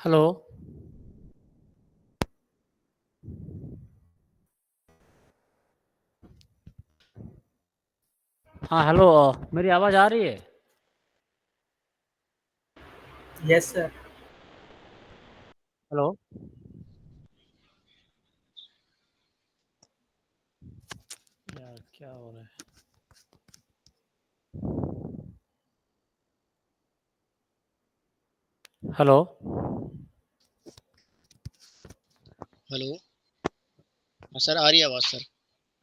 Hello. हाँ hello. मेरी आवाज़ आ रही है? Yes, sir. हेलो। यार क्या हो रहा है? हेलो। हेलो। हाँ सर, आ रही है आवाज़ सर।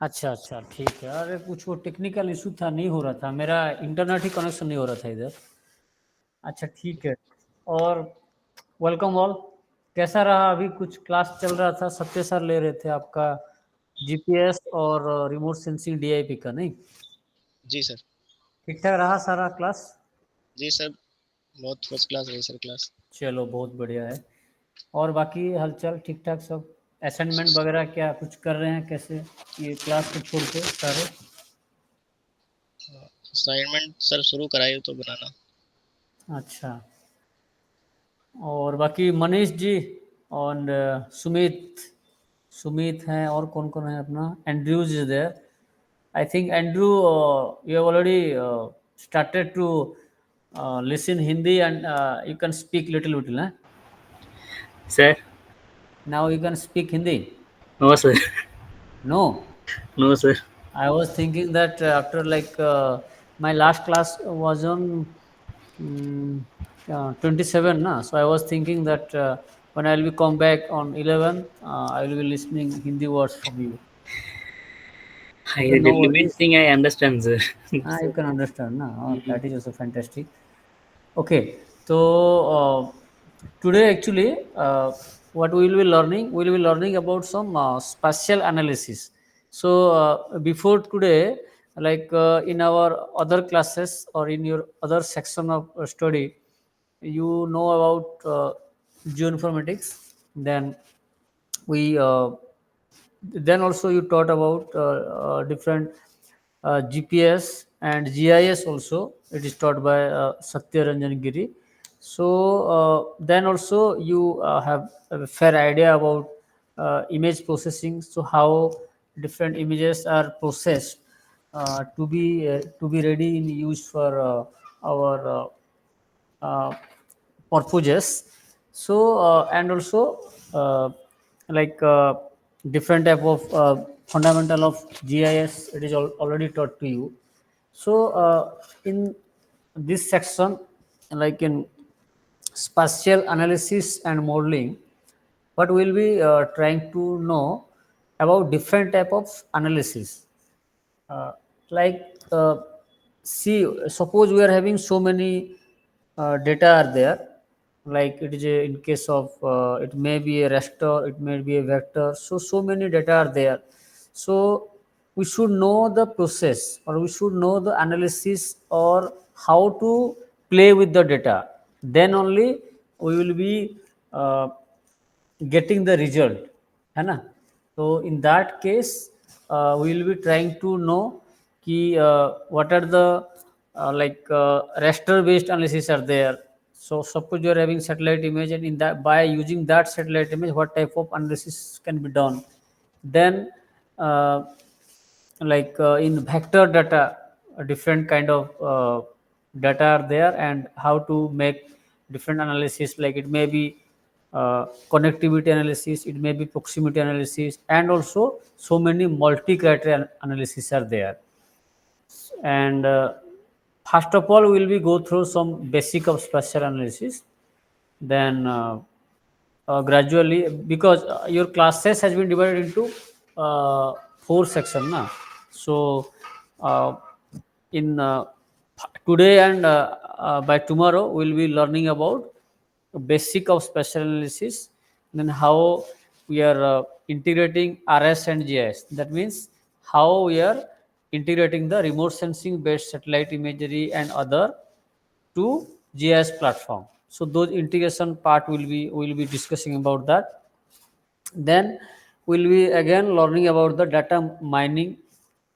अच्छा अच्छा ठीक है। अरे कुछ वो टेक्निकल इशू था, नहीं हो रहा था, मेरा इंटरनेट ही कनेक्शन नहीं हो रहा था इधर। अच्छा ठीक है। और वेलकम ऑल। कैसा रहा? अभी कुछ क्लास चल रहा था, सत्य सर ले रहे थे आपका जीपीएस और रिमोट सेंसिंग डीआईपी का, नहीं? जी सर। ठीक ठाक रहा सारा क्लास? जी सर, बहुत फर्स्ट क्लास रही सर क्लास। चलो बहुत बढ़िया है। और बाकी हालचाल ठीक ठाक सब? असाइनमेंट वगैरह क्या कुछ कर रहे हैं कैसे, ये क्लास को छोड़ के सारे? असाइनमेंट सर शुरू कराई तो बनाना। अच्छा। और बाकी मनीष जी और सुमित सुमित हैं, और कौन कौन है? अपना Andrews is there. I think Andrew, you have already started to listen Hindi and you can speak little bit, huh? Sir, Now you can speak Hindi. no sir, No. no sir. I was thinking that after like my last class was on 27, na? So I was thinking that when I will be come back on 11th, I will be listening Hindi words from you. I Okay, no remain worries. thing I understand, sir. You can understand, na? Oh, Mhm. that is also fantastic. Okay, so today actually, what we will be learning, we will be learning about some spatial analysis. So before today, like in our other classes or in your other section of study, you know about geoinformatics. We then also you taught about different GPS and GIS also. It is taught by Satya Ranjan Giri. So then also you have a fair idea about image processing. So how different images are processed to be ready in use for our uh, purposes. So and also uh, like different type of fundamental of GIS, it is already taught to you. So in this section, like in spatial analysis and modeling, what we'll be trying to know about different type of analysis. uh, like see, suppose we are having so many data are there, like it is in case of it may be a raster, it may be a vector, so many data are there. So we should know the process, or we should know the analysis, or how to play with the data. Then only we will be getting the result, है ना? So in that case we will be trying to know कि what are the like raster based analysis are there. So suppose you are having satellite image, and in that, by using that satellite image, what type of analysis can be done. Then like in vector data, a different kind of data are there, and how to make different analysis, like it may be connectivity analysis, it may be proximity analysis, and also so many multi-criteria analysis are there. And first of all, we will be go through some basic of spatial analysis. Then gradually, because your classes has been divided into four section, na? So uh, in today and by tomorrow we'll be learning about basic of spatial analysis, then how we are integrating RS and GIS. That means how we are integrating the remote sensing based satellite imagery and other to GIS platform. So those integration part will be discussing about that. Then we'll be again learning about the data mining,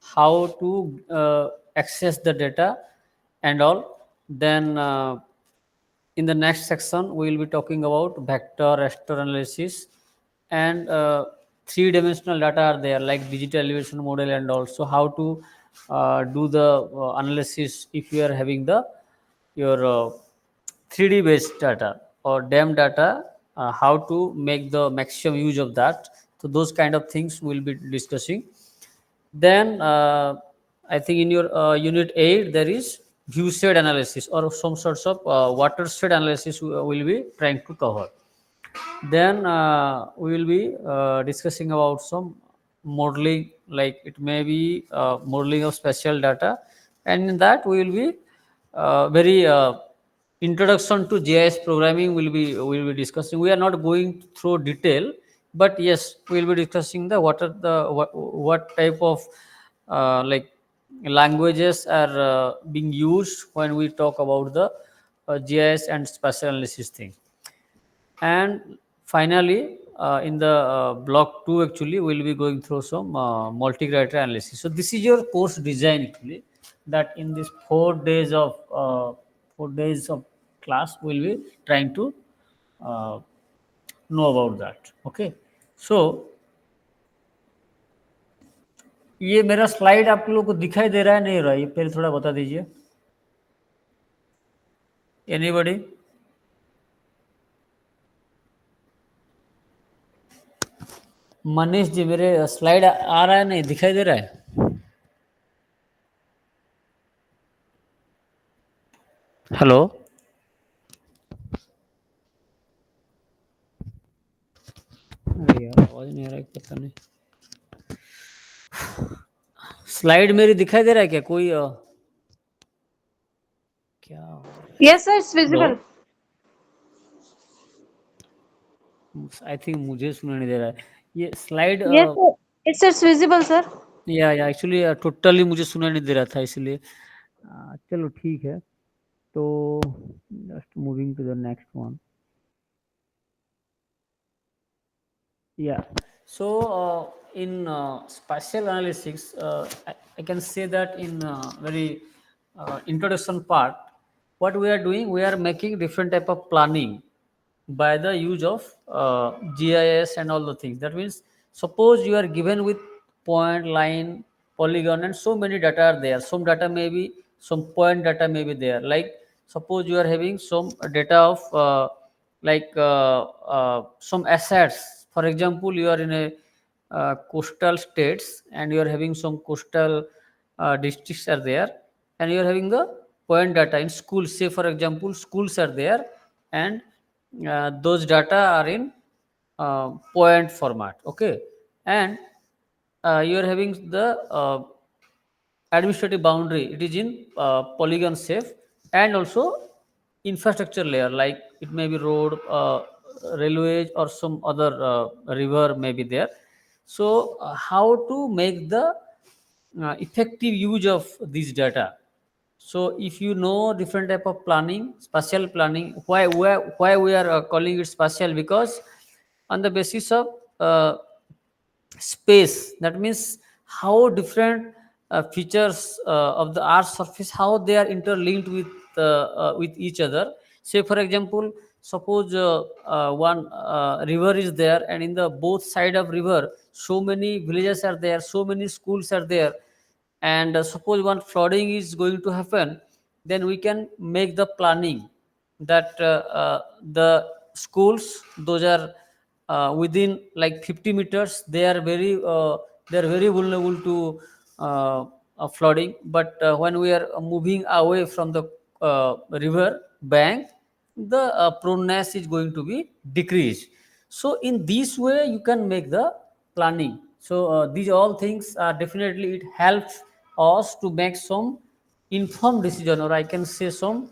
how to access the data and all. Then in the next section, we will be talking about vector raster analysis, and three-dimensional data are there like digital elevation model, and also how to do the analysis if you are having the your 3D based data or DEM data, how to make the maximum use of that. So those kind of things we'll be discussing. Then I think in your unit 8 there is view shed analysis or some sorts of watershed analysis we will be trying to cover. Then we will be discussing about some modeling, like it may be modeling of spatial data, and in that we will be very introduction to GIS programming will be discussing. We are not going through detail, but yes, we will be discussing the what type of like languages are being used when we talk about the GIS and spatial analysis thing. And finally, in the block 2, actually, we'll be going through some multi-criteria analysis. So this is your course design actually, that in this 4 days of class, we'll be trying to uh, know about that. Okay. So ये मेरा slide आप लोगों को दिखाई दे रहा है नहीं रहा है, ये पहले थोड़ा बता दीजिए. एनीबॉडी? मनीष जी, मेरे स्लाइड आ रहा है नहीं दिखाई दे रहा है? हेलो. अरे यार आवाज नहीं आ रहा है, पता नहीं. स्लाइड मेरी दिखाई दे रहा है क्या? कोई क्या हो रहा है? Yes, sir, it's hello. visible. I think मुझे सुनाई नहीं दे रहा है ये slide. Yes, sir. It's visible, sir. या एक्चुअली टोटली मुझे सुनाई नहीं दे रहा था, इसलिए चलो ठीक है. तो just moving to the next one. Yeah. So in spatial analysis, I can say that in very introduction part, what we are doing, we are making different type of planning by the use of GIS and all the things. That means, suppose you are given with point, line, polygon, and so many data are there. Some data may be, some point data may be there. Like suppose you are having some data of some assets. For example, you are in a coastal states and you are having some coastal districts are there, and you are having the point data in schools. Say for example, schools are there, and those data are in point format. Okay, and you are having the administrative boundary, it is in polygon shape, and also infrastructure layer, like it may be road, railways, or some other river may be there. So how to make the effective use of this data? So if you know different type of planning, spatial planning, why we are calling it spatial? Because on the basis of space, that means how different features of the earth surface, how they are interlinked with each other. Say for example, suppose one river is there, and in the both side of river so many villages are there, so many schools are there, and suppose one flooding is going to happen, then we can make the planning that the schools, those are within like 50 meters, they are very vulnerable to flooding. But when we are moving away from the river bank, the proneness is going to be decreased. So in this way you can make the planning. So these all things are definitely, it helps us to make some informed decision, or I can say some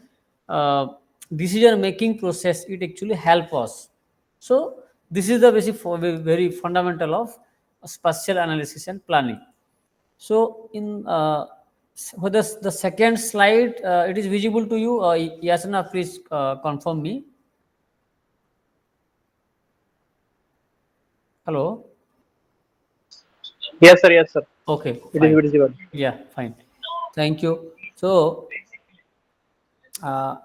uh, decision making process. It actually help us. So this is the basic very fundamental of spatial analysis and planning. So in for the second slide, it is visible to you. Yasna, please confirm me. Hello. Yes, sir. Yes, sir. Okay, It is fine. visible. Yeah, fine. Thank you. So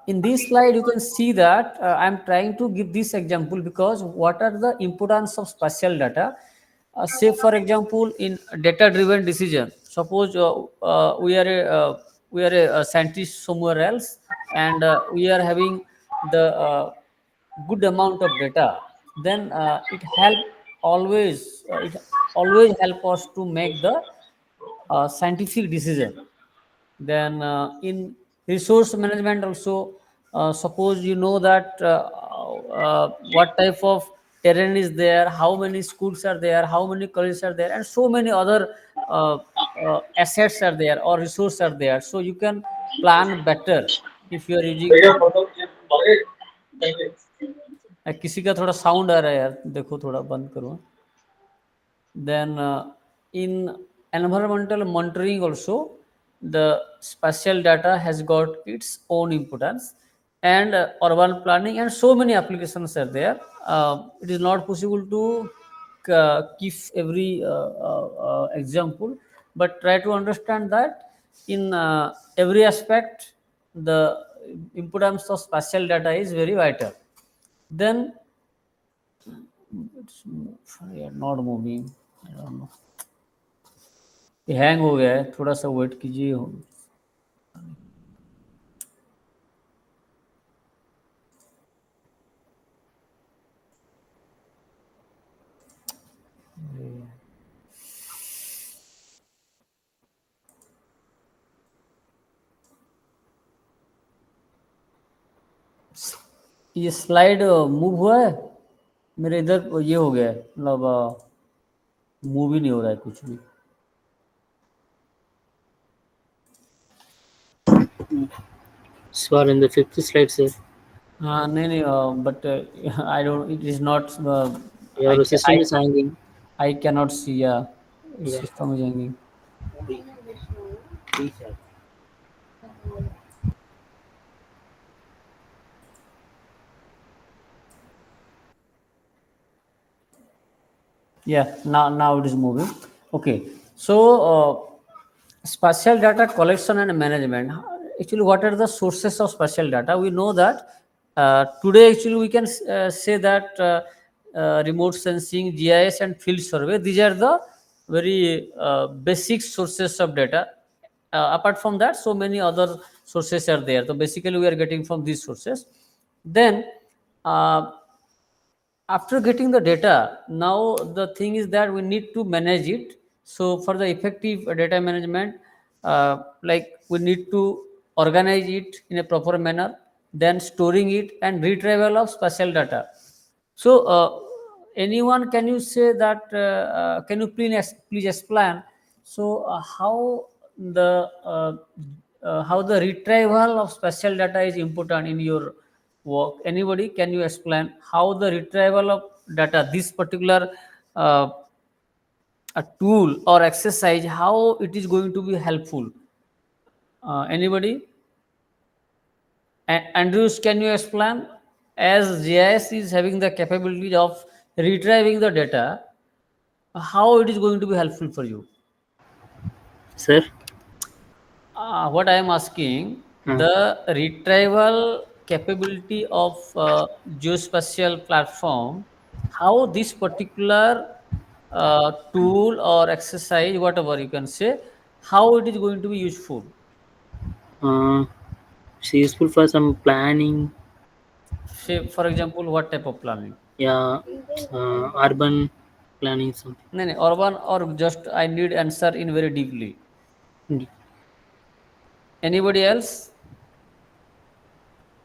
In this slide, you can see that I'm trying to give this example because what are the importance of spatial data? Say, for example, in data-driven decision, suppose we are a scientist somewhere else, and we are having the good amount of data. Then it always help us to make the scientific decision. Then in resource management also, suppose you know that what type of terrain is there, how many schools are there, how many colleges are there, and so many other uh, assets are there or resources are there, so you can plan better if you are using. किसी का थोड़ा sound आ रहा है यार, देखो थोड़ा बंद करो. Then in environmental monitoring also, the spatial data has got its own importance, and urban planning and so many applications are there. It is not possible to give every example, but try to understand that in every aspect the importance of spatial data is very vital. Then it's not moving. I don't know. ये hang हो गया है, थोड़ा सा wait कीजिए. ये slide move हुआ है मेरे इधर, ये हो गया है, मतलब मूव ही नहीं हो रहा है कुछ भी. Sir, in the fifth slide, sir. हाँ नहीं नहीं, but I don't, it is not. Your system is hanging. I can not see. Yeah Yeah. System is hanging. Yeah, now it is moving. Okay, so spatial data collection and management. Actually, what are the sources of spatial data? We know that today actually we can say that remote sensing, GIS, and field survey. These are the very basic sources of data. Apart from that, so many other sources are there. So basically, we are getting from these sources. Then after getting the data, now the thing is that we need to manage it. So for the effective data management, like we need to organize it in a proper manner, then storing it and retrieval of spatial data. So anyone, can you say that can you please explain, so how the retrieval of spatial data is important in your work? Anybody, can you explain how the retrieval of data, this particular a tool or exercise, how it is going to be helpful? Anybody? Andrews, can you explain? As GIS is having the capability of retrieving the data, how it is going to be helpful for you? Sir. What I am asking, Hmm. the retrieval capability of geospatial platform, how this particular tool or exercise, whatever you can say, how it is going to be useful? It's useful for some planning. Say, for example, what type of planning? Yeah. Urban planning something. No, no, urban, or just I need answer in very deeply. Anybody else?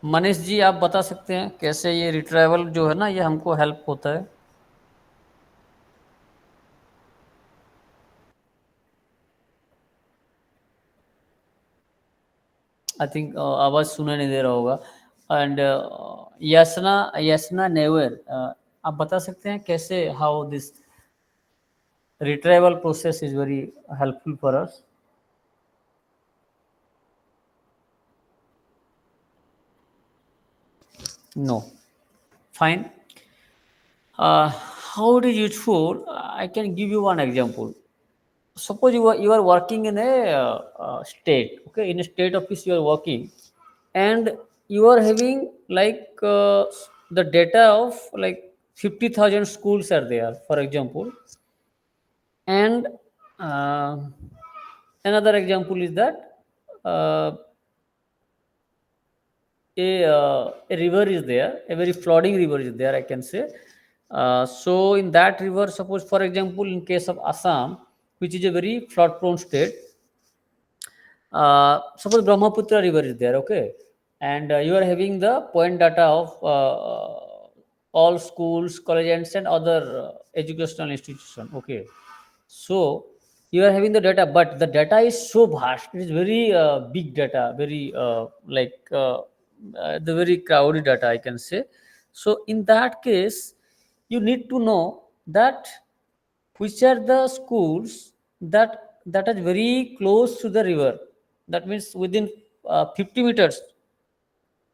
Manish ji, आप बता सकते हैं कैसे ये retrieval जो है ना, ये हमको हेल्प होता है? आई थिंक आवाज सुना नहीं दे रहा होगा. एंड यशना यशना नेवर, आप बता सकते हैं कैसे, how this retrieval process is very helpful for us? No. Fine. How it is useful? I can give you one example. Suppose you are working in a state. Okay, in a state office you are working, and you are having like the data of like 50,000 schools are there, for example. And uh, another example is that uh, a river is there, a very flooding river is there, I can say. So in that river, suppose for example, in case of Assam, which is a very flood prone state, suppose Brahmaputra river is there, okay, and you are having the point data of all schools, colleges, and other educational institution, okay. So you are having the data, but the data is so vast. It is very big data, very the very crowded data, I can say. So in that case, you need to know that which are the schools that are very close to the river. That means within 50 meters,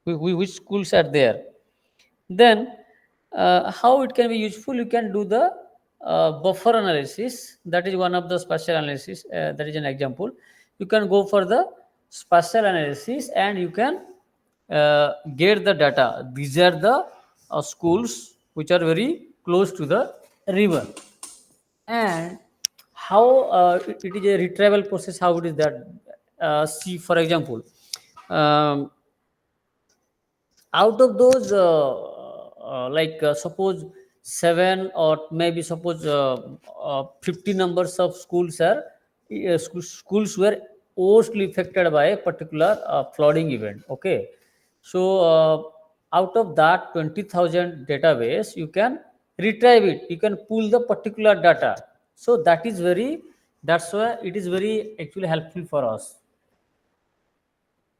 which schools are there. Then how it can be useful, you can do the buffer analysis. That is one of the spatial analysis, that is an example. You can go for the spatial analysis and you can get the data. These are the schools which are very close to the river. And how it is a retrieval process, how it is that, see for example, um, out of those suppose 7 or maybe suppose 50 numbers of schools are schools were mostly affected by a particular flooding event, okay. So out of that 20,000 database, you can retrieve it, you can pull the particular data. So that is very, that's why it is very actually helpful for us.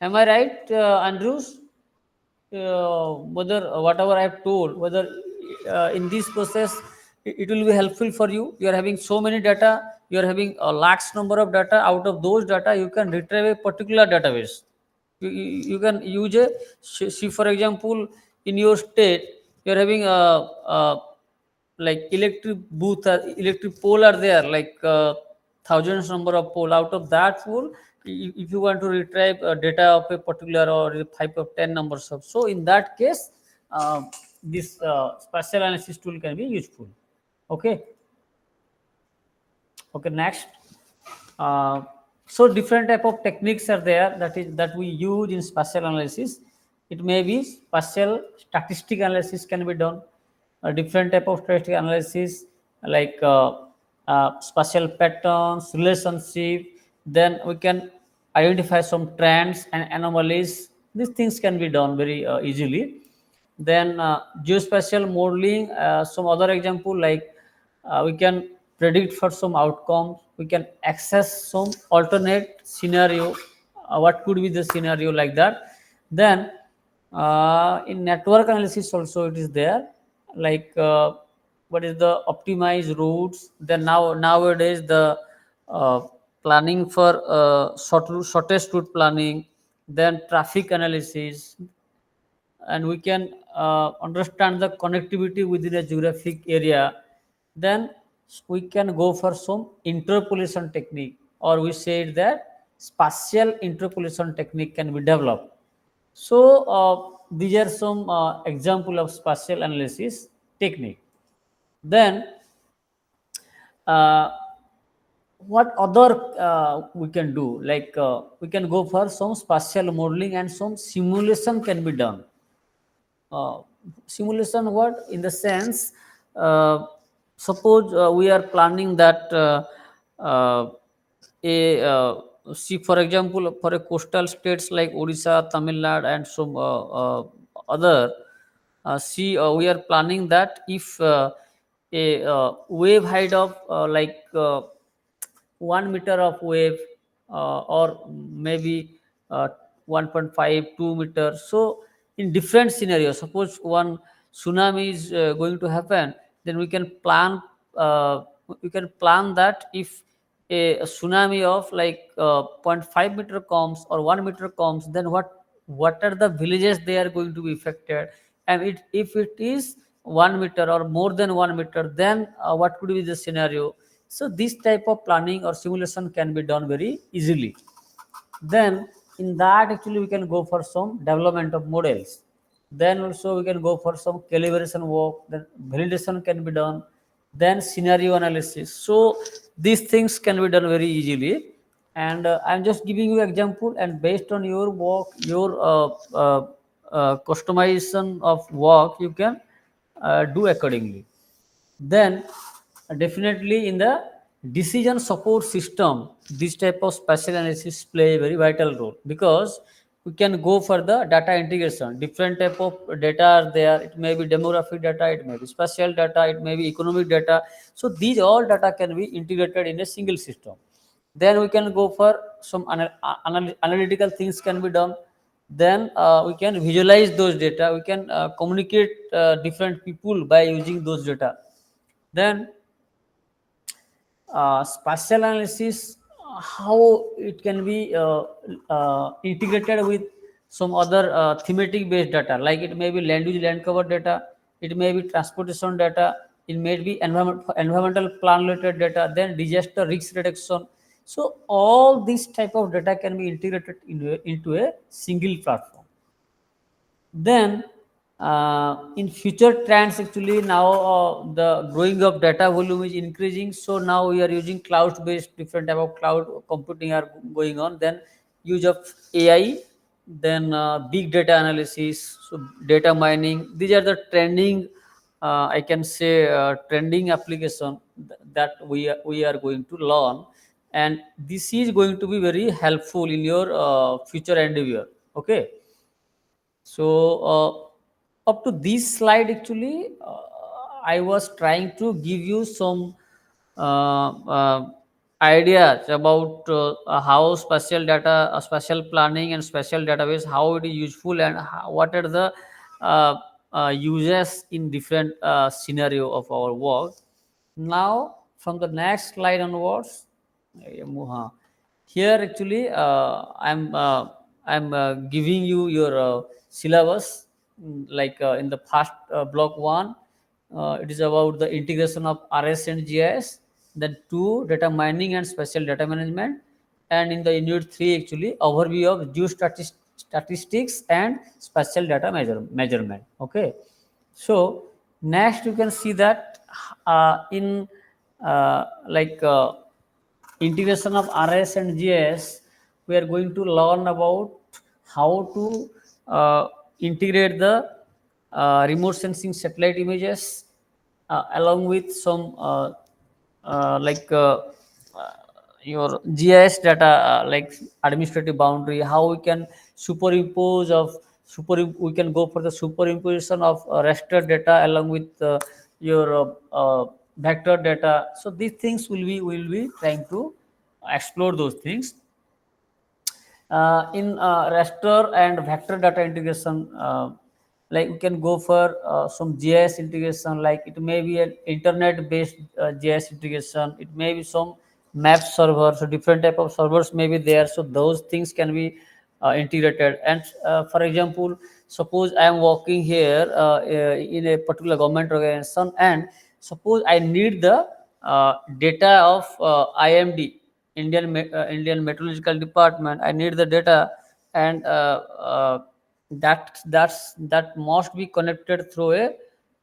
Am I right, Andrews? Whether whatever I have told, whether in this process it will be helpful for you. You are having so many data, you are having a lakhs number of data. Out of those data, you can retrieve a particular database. You can use a, see for example, in your state, you are having a like electric booth or electric pole are there, like thousands number of pole. Out of that pole, if you want to retrieve data of a particular or 5 or 10 numbers of, so in that case this spatial analysis tool can be useful, okay. Okay, next. uh, so different type of techniques are there, that is that we use in spatial analysis. It may be spatial statistic analysis can be done, a different type of statistic analysis, like spatial patterns, relationship. Then we can identify some trends and anomalies. These things can be done very easily. Then geospatial modeling, some other example, like we can predict for some outcomes, we can access some alternate scenario, what could be the scenario, like that. Then in network analysis also it is there, like what is the optimized routes. Then nowadays the uh, planning for shortest route planning. Then traffic analysis, and we can understand the connectivity within a geographic area. Then we can go for some interpolation technique, or we said that spatial interpolation technique can be developed. So these are some example of spatial analysis technique. Then uh, what other we can do, like we can go for some spatial modeling and some simulation can be done. uh, Simulation what, in the sense, uh, suppose we are planning that uh, a see for example, for a coastal states like Odisha, Tamil Nadu, and some other, see we are planning that if a wave height of 1 meter of wave, or maybe uh, 1.5 2 meters. So in different scenarios, suppose one tsunami is going to happen, then we can plan that if a tsunami of like zero point 0.5 meter comes or 1 meter comes, then what are the villages they are going to be affected. And if it is 1 meter or more than 1 meter, then what could be the scenario. So this type of planning or simulation can be done very easily. Then in that actually we can go for some development of models. Then also we can go for some calibration work, then validation can be done, then scenario analysis. So these things can be done very easily. And I'm just giving you example, and based on your work, your customization of work, you can do accordingly. Then definitely in the decision support system, this type of spatial analysis play a very vital role, because we can go for the data integration. Different type of data are there. It may be demographic data, it may be spatial data, it may be economic data. So these all data can be integrated in a single system. Then we can go for some analytical things can be done. Then we can visualize those data, we can communicate different people by using those data. Then spatial analysis, how it can be integrated with some other thematic based data, like it may be land use land cover data, it may be transportation data, it may be environmental plan related data, then disaster risk reduction. So all these type of data can be integrated into a single platform. Then in future trends, actually now the growing of data volume is increasing, so now we are using cloud based, different type of cloud computing are going on. Then use of AI, then big data analysis, so data mining, these are the trending, I can say trending application that we are going to learn. And this is going to be very helpful in your future endeavor. Okay. So up to this slide, actually, I was trying to give you some ideas about how spatial data, spatial planning, and spatial database, how it is useful, and what are the uh, uses in different scenario of our work. Now, from the next slide onwards, here actually I'm giving you your syllabus. Like in the first block one, it is about the integration of RS and GIS. Then two, data mining and spatial data management. And in the unit 3, actually overview of geostatistics and spatial data measurement. Okay. So next you can see that in like integration of RS and GIS, we are going to learn about how to integrate the remote sensing satellite images along with some your GIS data, like administrative boundary, how we can superimpose of we can go for the superimposition of raster data along with your vector data. So these things will be trying to explore those things. In raster and vector data integration, like we can go for some GIS integration, like it may be an internet based GIS integration, it may be some map server, so different type of servers may be there, so those things can be integrated. And for example, suppose I am working here in a particular government organization, and suppose I need the data of IMD, Indian Meteorological Department. I need the data, and that must be connected through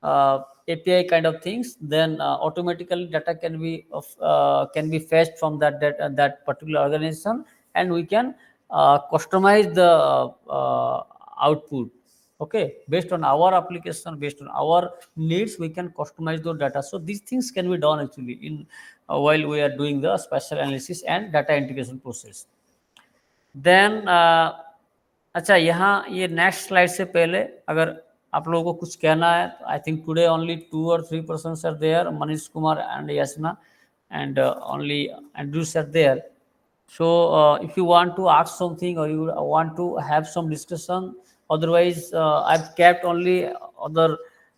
a API kind of things. Then automatically data can be fetched from that data, that particular organization, and we can customize the output. Okay, based on our application, based on our needs, we can customize those data. So these things can be done actually in while we are doing the spatial analysis and data integration process. Then अच्छा, यहाँ ये next slide से पहले अगर आप लोगों को कुछ कहना है, I think today only 2 or 3 persons are there, Manish Kumar and Yasna, and only Andrews are there. So if you want to ask something, or you want to have some discussion, otherwise I've kept only other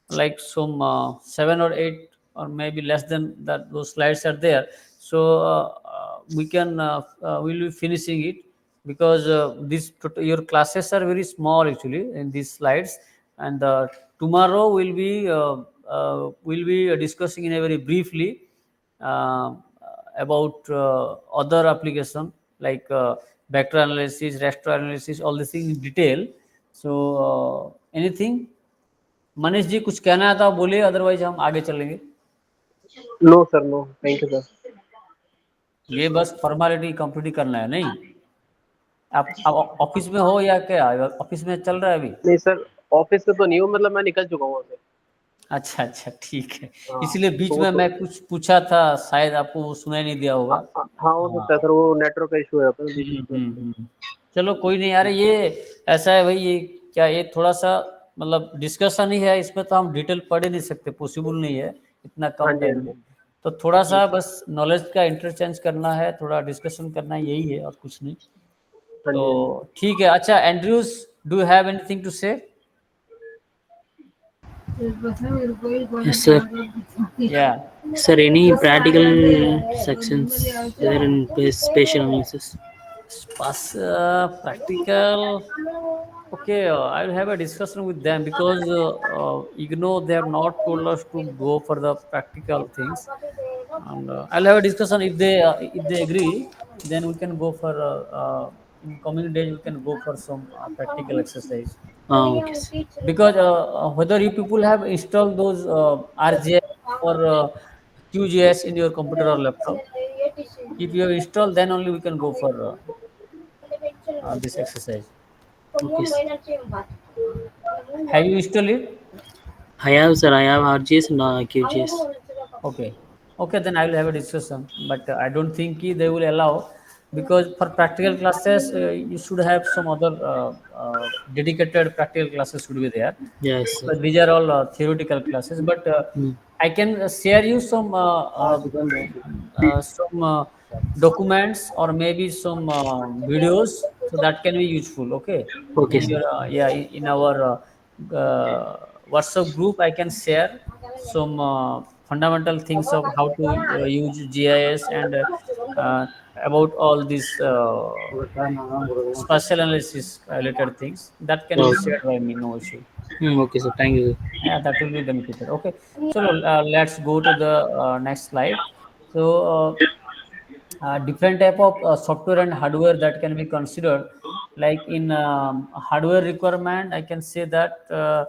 like some 7 or 8 or maybe less than that, those slides are there. So we can we'll be finishing it, because your classes are very small actually in these slides. And tomorrow we'll be discussing in a very briefly uh, about other application, like vector analysis, raster analysis, all these things in detail. So anything, Manish ji कुछ कहना है तो आप बोलिए, otherwise हम आगे चलेंगे. No, sir. No. Thank you, sir. ये बस फॉर्मेलिटी कंप्लीट करना है, नहीं? आप ऑफिस में हो या क्या, ऑफिस में चल रहा है अभी? नहीं सर, ऑफिस से तो नहीं हूँ, मतलब मैं निकल चुका हूँ वहाँ से। अच्छा अच्छा, ठीक है. हाँ, इसलिए बीच तो वो में तो मैं कुछ पूछा था, शायद आपको वो सुनाई नहीं दिया होगा. हाँ हो सकता है हाँ. सर, वो नेटवर्क का इशू है अपने बीच बीच में। चलो कोई नहीं यार, ये ऐसा है भाई, ये क्या, ये थोड़ा सा मतलब डिस्कशन ही है, इसमें तो हम डिटेल पढ़ ही नहीं सकते, पॉसिबल नहीं है इतना हाँ कम जी, हाँ टाइम में. जी, तो थोड़ा सा बस नॉलेज का इंटरचेंज करना है, थोड़ा डिस्कशन करना है, यही है और कुछ नहीं. हाँ तो जी, हाँ जी। ठीक है. अच्छा Andrews, do you have anything to say? Yes, sir. या. Sir, any practical sections there in spatial analysis? Practical. Okay, I will have a discussion with them because they have not told us to go for the practical things, and I'll have a discussion. If they agree, then we can go for in coming days we can go for some practical exercise. Okay, sir. Because whether you people have installed those RGS or QGS in your computer or laptop, if you have installed, then only we can go for this exercise. Okay, sir. Have you installed it? I have, sir. I have RGS and QGS. Okay. Okay, then I will have a discussion. But I don't think they will allow, because for practical classes, you should have some other dedicated practical classes should be there. Yes, sir. But these are all theoretical classes. But Hmm. I can share you some documents or maybe some videos, so that can be useful. Okay, Okay, in sir. your in our WhatsApp group, I can share some fundamental things of how to use GIS and about all these spatial analysis related things that can be Okay. shared by me, no issue. Okay, sir. Thank you, sir. Yeah, that will be benefited. Okay, so let's go to the next slide. So different type of software and hardware that can be considered, like in hardware requirement, I can say that uh,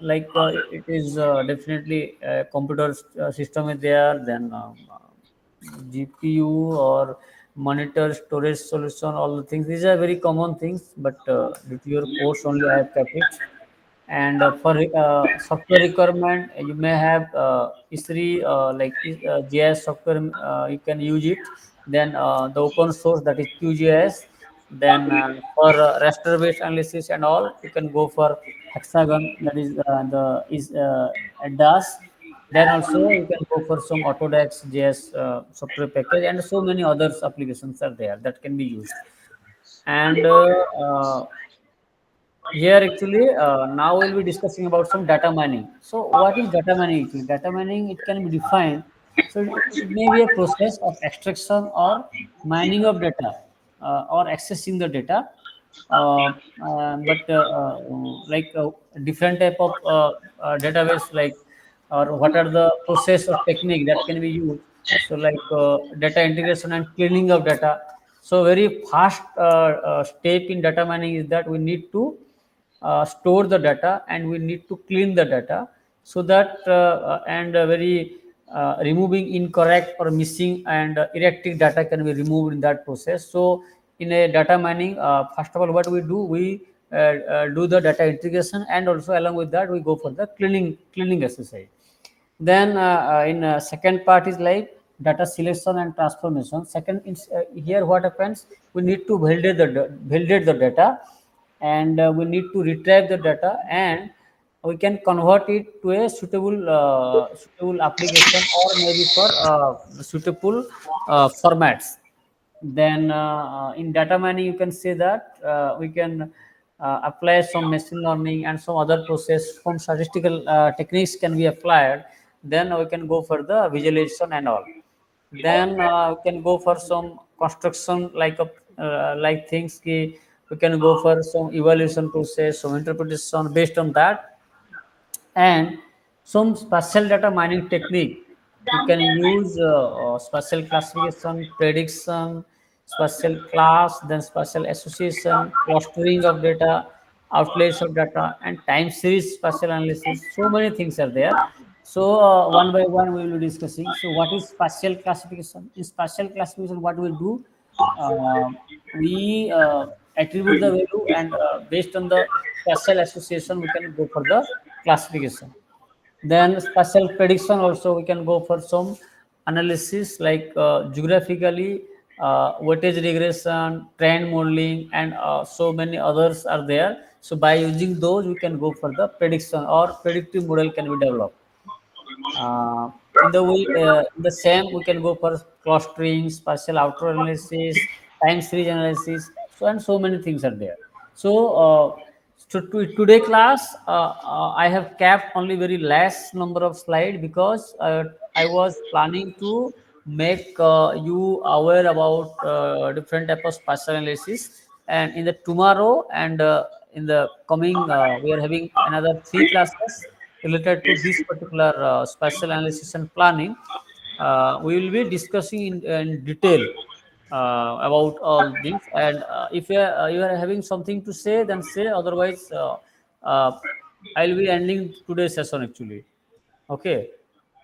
it is definitely a computer system is there, then GPU or monitor, storage solution, all the things, these are very common things, but due to your course only I have kept it. And for software requirement, you may have ISRI, GIS software, you can use it. Then the open source, that is QGIS. Then for raster based analysis and all, you can go for Hexagon, that is the is DAS. Then also you can go for some Autodesk JS software package, and so many others applications are there that can be used. And here actually now we'll be discussing about some data mining. So what is data mining actually? Data mining, it can be defined. So it may be a process of extraction or mining of data or accessing the data. But like different type of database, like, or what are the process or technique that can be used. So like data integration and cleaning of data. So very fast step in data mining is that we need to store the data and we need to clean the data, so that and very removing incorrect or missing and erratic data can be removed in that process. So in a data mining, first of all, what we do, we do the data integration, and also along with that we go for the cleaning exercise. Then in second part is like data selection and transformation. Second is here what happens, we need to validate the data, and we need to retrieve the data, and we can convert it to a suitable application, or maybe for suitable formats. Then in data mining, you can say that we can apply some machine learning and some other process, some statistical techniques can be applied. Then we can go for the visualization and all. Then we can go for some construction, like things we can go for some evaluation process, some interpretation based on that. And some spatial data mining technique, you can use spatial classification, prediction, spatial class, then spatial association, clustering of data, outlets of data, and time series spatial analysis. So many things are there. So one by one we will be discussing. So what is spatial classification? In spatial classification, what we do? Uh, we attribute the value, and based on the spatial association, we can go for the classification. Then spatial prediction also, we can go for some analysis like geographically, weightage regression, trend modeling, and so many others are there. So by using those, we can go for the prediction, or predictive model can be developed. Uh, in the same, we can go for clustering, spatial outer analysis, time series analysis, so and so many things are there. So today class, I have kept only very less number of slide, because I was planning to make you aware about different type of spatial analysis. And in the tomorrow, and in the coming, we are having another three classes related to this particular spatial analysis and planning. We will be discussing in detail about all these. And if you are having something to say, then say. Otherwise, I'll be ending today's session actually. Okay.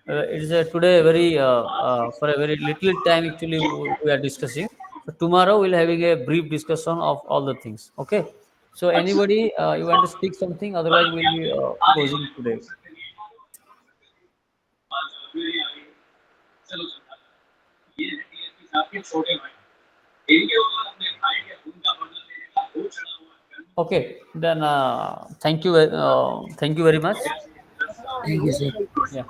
It is today very for a very little time actually we are discussing. So tomorrow we'll having a brief discussion of all the things. Okay. So anybody, you want to speak something? Otherwise we'll be closing today. Okay. Then thank you very much. Thank you, sir. Yeah.